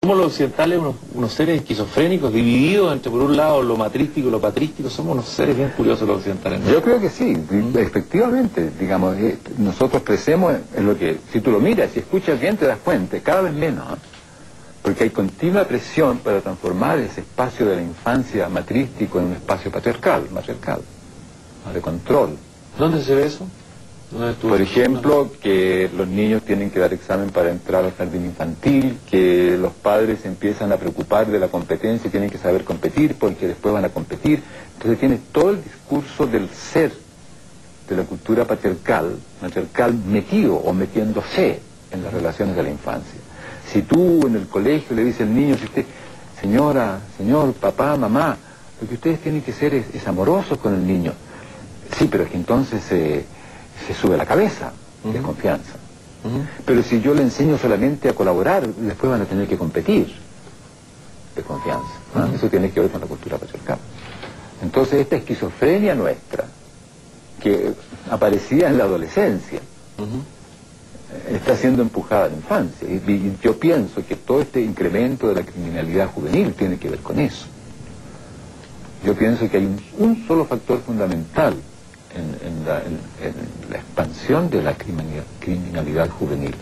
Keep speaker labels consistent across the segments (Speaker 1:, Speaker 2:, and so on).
Speaker 1: Somos los occidentales unos seres esquizofrénicos, divididos entre, por un lado, lo matrístico y lo patrístico. Somos unos seres bien curiosos los occidentales, ¿no?
Speaker 2: Yo creo que sí, efectivamente, digamos, nosotros crecemos en lo que, si tú lo miras y escuchas bien te das cuenta, cada vez menos, ¿eh? Porque hay continua presión para transformar ese espacio de la infancia matrístico en un espacio patriarcal, de control.
Speaker 1: ¿Dónde se ve eso?
Speaker 2: Por ejemplo, que los niños tienen que dar examen para entrar al jardín infantil, que los padres se empiezan a preocupar de la competencia y tienen que saber competir porque después van a competir. Entonces tienes todo el discurso del ser, de la cultura patriarcal metido o metiéndose en las relaciones de la infancia. Si tú en el colegio le dices al niño, si usted, señora, señor, papá, mamá, lo que ustedes tienen que ser es amorosos con el niño. Sí, pero es que entonces se sube la cabeza, desconfianza. Pero si yo le enseño solamente a colaborar, después van a tener que competir, desconfianza. Eso tiene que ver con la cultura patriarcal. Entonces esta esquizofrenia nuestra, que aparecía en la adolescencia, está siendo empujada a la infancia. Y yo pienso que todo este incremento de la criminalidad juvenil tiene que ver con eso. Yo pienso que hay un solo factor fundamental en la expansión de la criminalidad juvenil,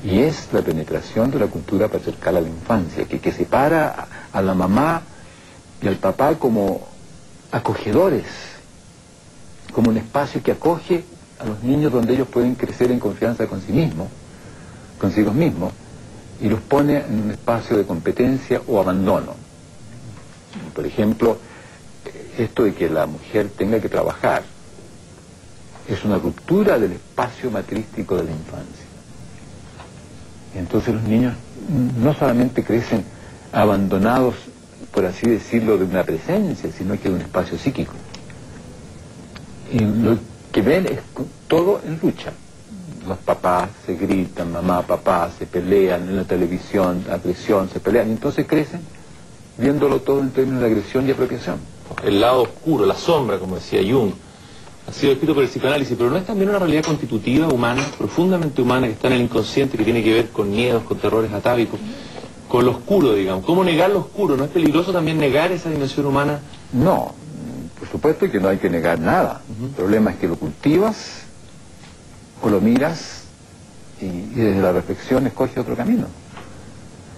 Speaker 2: y es la penetración de la cultura patriarcal a la infancia, que separa a la mamá y al papá como acogedores, como un espacio que acoge a los niños donde ellos pueden crecer en confianza consigo mismos, y los pone en un espacio de competencia o abandono. Por ejemplo, esto de que la mujer tenga que trabajar es una ruptura del espacio matrístico de la infancia. Y entonces los niños no solamente crecen abandonados, por así decirlo, de una presencia, sino que de un espacio psíquico. Y lo que ven es todo en lucha. Los papás se gritan, mamá, papá, se pelean en la televisión, agresión, se pelean, y entonces crecen viéndolo todo en términos de agresión y apropiación.
Speaker 1: El lado oscuro, la sombra, como decía Jung, ha sido escrito por el psicoanálisis, pero no es también una realidad constitutiva, humana, profundamente humana, que está en el inconsciente, que tiene que ver con miedos, con terrores atávicos, con lo oscuro, digamos. ¿Cómo negar lo oscuro? ¿No es peligroso también negar esa dimensión humana?
Speaker 2: No, por supuesto que no hay que negar nada. El problema es que lo cultivas o lo miras y desde la reflexión escoge otro camino.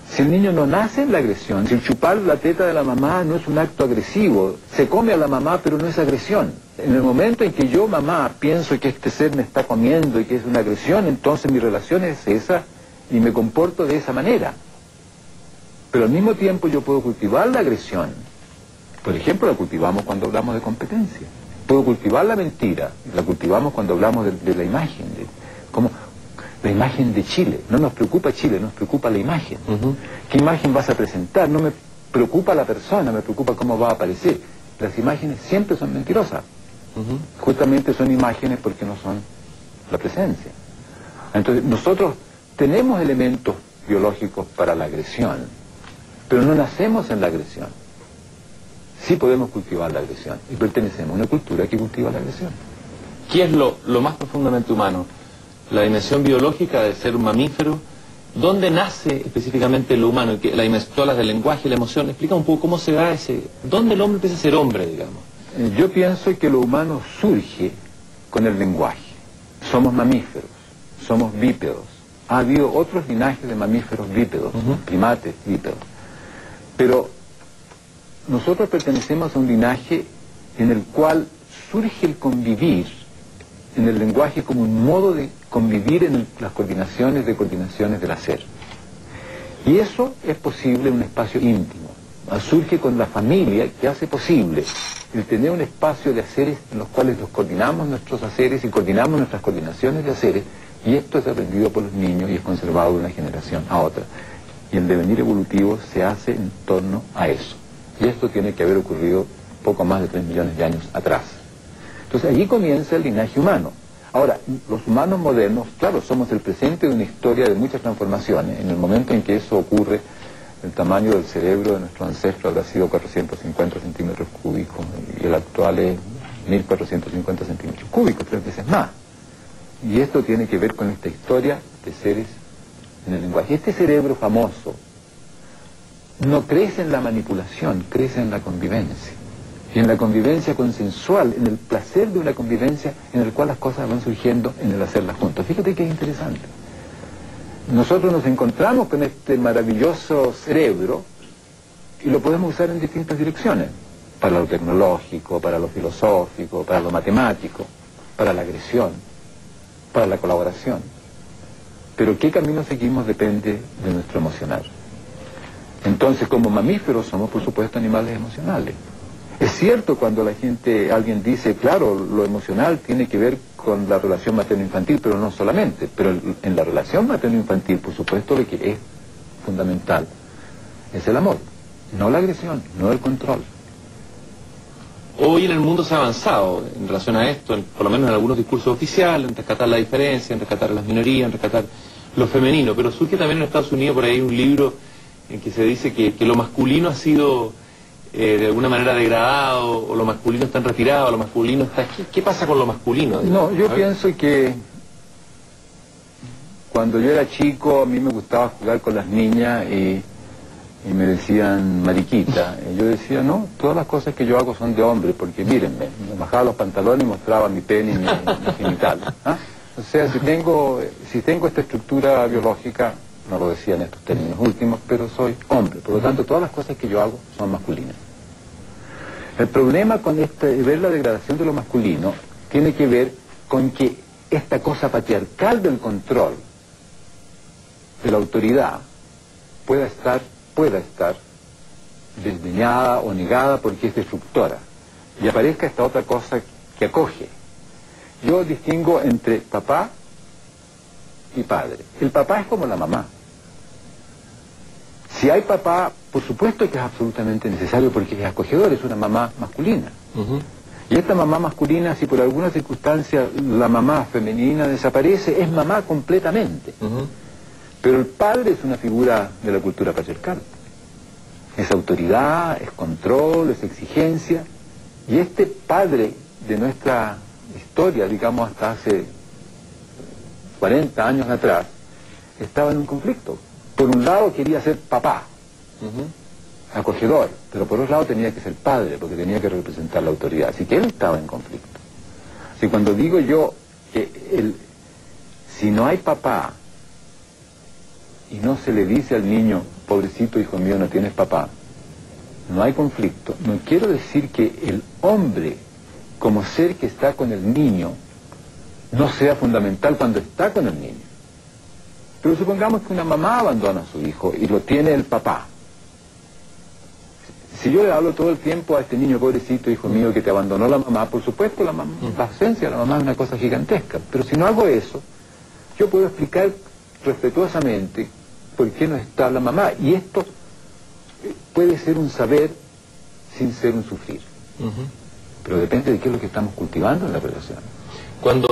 Speaker 2: Si el niño no nace en la agresión, si el chupar la teta de la mamá no es un acto agresivo, se come a la mamá pero no es agresión. En el momento en que yo, mamá, pienso que este ser me está comiendo y que es una agresión, entonces mi relación es esa y me comporto de esa manera. Pero al mismo tiempo yo puedo cultivar la agresión. Por ejemplo, la cultivamos cuando hablamos de competencia. Puedo cultivar la mentira, la cultivamos cuando hablamos de la imagen, como la imagen de Chile. No nos preocupa Chile, nos preocupa la imagen. ¿Qué imagen vas a presentar? No me preocupa la persona, me preocupa cómo va a aparecer. Las imágenes siempre son mentirosas. Justamente son imágenes porque no son la presencia. Entonces nosotros tenemos elementos biológicos para la agresión, pero no nacemos en la agresión. Sí podemos cultivar la agresión y pertenecemos a una cultura que cultiva la agresión.
Speaker 1: ¿Qué es lo más profundamente humano? La dimensión biológica de ser un mamífero. ¿Dónde nace específicamente lo humano? La dimensión, todas las del lenguaje, la emoción. Explica un poco cómo se da ¿dónde el hombre empieza a ser hombre, digamos?
Speaker 2: Yo pienso que lo humano surge con el lenguaje. Somos mamíferos, somos bípedos. Ha habido otros linajes de mamíferos bípedos, primates bípedos. Pero nosotros pertenecemos a un linaje en el cual surge el convivir en el lenguaje como un modo de convivir en las coordinaciones del hacer. Y eso es posible en un espacio íntimo. Surge con la familia, que hace posible el tener un espacio de haceres en los cuales los coordinamos nuestros haceres y coordinamos nuestras coordinaciones de haceres, y esto es aprendido por los niños y es conservado de una generación a otra. Y el devenir evolutivo se hace en torno a eso. Y esto tiene que haber ocurrido poco más de 3 millones de años atrás. Entonces allí comienza el linaje humano. Ahora, los humanos modernos, claro, somos el presente de una historia de muchas transformaciones. En el momento en que eso ocurre, el tamaño del cerebro de nuestro ancestro habrá sido 450 centímetros cúbicos y el actual es 1450 centímetros cúbicos, 3 veces más. Y esto tiene que ver con esta historia de seres en el lenguaje. Este cerebro famoso no crece en la manipulación, crece en la convivencia. Y en la convivencia consensual, en el placer de una convivencia en el cual las cosas van surgiendo en el hacerlas juntos. Fíjate que es interesante. Nosotros nos encontramos con este maravilloso cerebro y lo podemos usar en distintas direcciones. Para lo tecnológico, para lo filosófico, para lo matemático, para la agresión, para la colaboración. Pero qué camino seguimos depende de nuestro emocional. Entonces, como mamíferos somos, por supuesto, animales emocionales. Es cierto cuando alguien dice, claro, lo emocional tiene que ver con la relación materno-infantil, pero no solamente. Pero en la relación materno-infantil, por supuesto, lo que es fundamental es el amor, no la agresión, no el control.
Speaker 1: Hoy en el mundo se ha avanzado en relación a esto, por lo menos en algunos discursos oficiales, en rescatar la diferencia, en rescatar a las minorías, en rescatar lo femenino. Pero surge también en Estados Unidos por ahí un libro en que se dice que lo masculino ha sido de alguna manera degradado, o lo masculino está en retirado, lo masculino está... ¿Qué pasa con lo masculino?
Speaker 2: No, yo pienso que cuando yo era chico a mí me gustaba jugar con las niñas y me decían mariquita. Y yo decía, no, todas las cosas que yo hago son de hombre, porque mírenme, me bajaba los pantalones y mostraba mi pene y mi genital. ¿Ah? O sea, si tengo esta estructura biológica, no lo decía en estos términos últimos, pero soy hombre. Por lo tanto, todas las cosas que yo hago son masculinas. El problema con ver la degradación de lo masculino tiene que ver con que esta cosa patriarcal del control, de la autoridad, pueda estar desdeñada o negada porque es destructora. Y aparezca esta otra cosa que acoge. Yo distingo entre papá y padre. El papá es como la mamá. Si hay papá, por supuesto que es absolutamente necesario porque es acogedor, es una mamá masculina. Y esta mamá masculina, si por alguna circunstancia la mamá femenina desaparece, es mamá completamente. Pero el padre es una figura de la cultura patriarcal. Es autoridad, es control, es exigencia. Y este padre de nuestra historia, digamos hasta hace 40 años atrás, estaba en un conflicto. Por un lado quería ser papá, acogedor, pero por otro lado tenía que ser padre, porque tenía que representar la autoridad. Así que él estaba en conflicto. Así que cuando digo yo que si no hay papá y no se le dice al niño, pobrecito hijo mío, no tienes papá, no hay conflicto, no quiero decir que el hombre, como ser que está con el niño, no sea fundamental cuando está con el niño. Pero supongamos que una mamá abandona a su hijo y lo tiene el papá. Si yo le hablo todo el tiempo a este niño, pobrecito hijo mío, que te abandonó la mamá, por supuesto la ausencia de la mamá es una cosa gigantesca. Pero si no hago eso, yo puedo explicar respetuosamente por qué no está la mamá. Y esto puede ser un saber sin ser un sufrir. Pero depende de qué es lo que estamos cultivando en la relación.
Speaker 1: Cuando